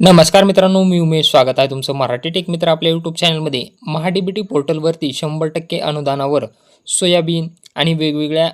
नमस्कार मित्रांनो, मी उमेश. स्वागत आहे तुमचं मराठी टेक मित्र आपल्या यूट्यूब चॅनलमध्ये. महाडीबीटी पोर्टलवरती 100% अनुदानावर सोयाबीन आणि वेगवेगळ्या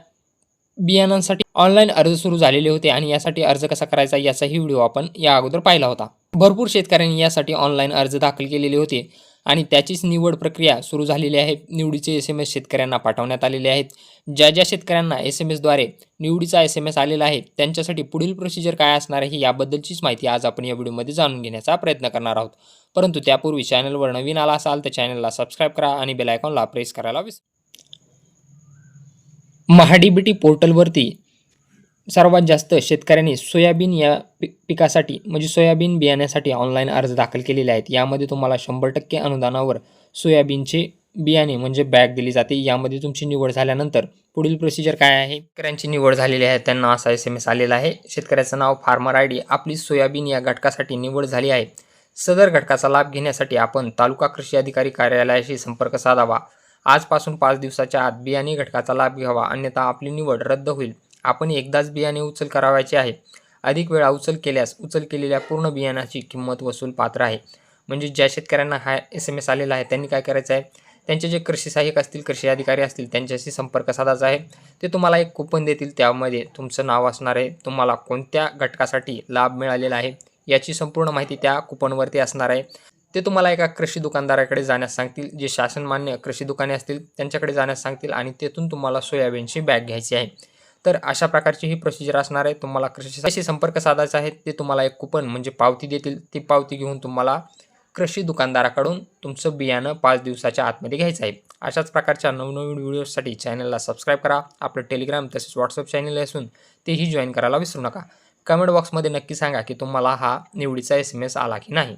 बियाणांसाठी ऑनलाईन अर्ज सुरू झालेले होते आणि यासाठी अर्ज कसा करायचा याचाही व्हिडिओ आपण या अगोदर पाहिला होता. भरपूर शेतकऱ्यांनी यासाठी ऑनलाईन अर्ज दाखल केलेले होते आणि त्याचीच निवड प्रक्रिया सुरू झालेली आहे. निवडीचे SMS शेतकऱ्यांना पाठवण्यात आलेले आहेत. ज्या शेतकऱ्यांना SMSद्वारे निवडीचा SMS आलेला आहे त्यांच्यासाठी पुढील प्रोसिजर काय असणार आहे याबद्दलचीच माहिती आज आपण या व्हिडिओमध्ये जाणून घेण्याचा प्रयत्न करणार आहोत. परंतु त्यापूर्वी चॅनलवर नवीन आला असाल तर चॅनलला सबस्क्राईब करा आणि बेल आयकॉनला प्रेस करायला महाडीबीटी पोर्टलवरती सर्वात जास्त शेतकऱ्यांनी सोयाबीन या पिकासाठी म्हणजे सोयाबीन बियाण्यासाठी ऑनलाईन अर्ज दाखल केलेले आहेत. यामध्ये तुम्हाला 100% अनुदानावर सोयाबीनचे बियाणे म्हणजे बॅग दिली जाते. यामध्ये तुमची निवड झाल्यानंतर पुढील प्रोसिजर काय आहे? शेतकऱ्यांची निवड झालेली आहे त्यांना असा SMS आलेला आहे. शेतकऱ्याचं नाव, फार्मर ID, आपली सोयाबीन या घटकासाठी निवड झाली आहे. सदर घटकाचा लाभ घेण्यासाठी आपण तालुका कृषी अधिकारी कार्यालयाशी संपर्क साधावा. आजपासून 5 दिवसाच्या आत बियाणे घटकाचा लाभ घ्यावा, अन्यथा आपली निवड रद्द होईल. आपण एकदाच बियाणे उचल करावायचे आहे. अधिक वेळा उचल केल्यास उचल केलेल्या पूर्ण बियाणाची किंमत वसूल पात्र आहे. म्हणजे ज्या शेतकऱ्यांना हा SMS आलेला आहे त्यांनी काय करायचं आहे, त्यांचे जे कृषी सहाय्यक असतील, कृषी अधिकारी असतील त्यांच्याशी संपर्क साधायचा आहे. ते तुम्हाला एक कुपन देतील, त्यामध्ये तुमचं नाव असणार आहे, तुम्हाला कोणत्या घटकासाठी लाभ मिळालेला आहे याची संपूर्ण माहिती त्या कुपनवरती असणार आहे. ते तुम्हाला एका कृषी दुकानदाराकडे जाण्यास सांगतील, जे शासनमान्य कृषी दुकाने असतील त्यांच्याकडे जाण्यास सांगतील आणि तेथून तुम्हाला सोयाबीनची बॅग घ्यायची आहे. तर अशा प्रकारची ही प्रोसिजर असणार आहे. तुम्हाला कृषीशी संपर्क साधायचा आहे. ते तुम्हाला एक कुपन म्हणजे पावती देतील. ती पावती घेऊन तुम्हाला कृषी दुकानदाराकडून तुमचं बियाणं 5 दिवसाच्या आतमध्ये घ्यायचं आहे. अशाच प्रकारच्या नवनवीन व्हिडिओसाठी चॅनलला सबस्क्राईब करा. आपलं टेलिग्राम तसेच व्हॉट्सअप चॅनल असून तेही जॉईन करायला विसरू नका. कमेंट बॉक्समध्ये नक्की सांगा की तुम्हाला हा निवडीचा SMS आला की नाही.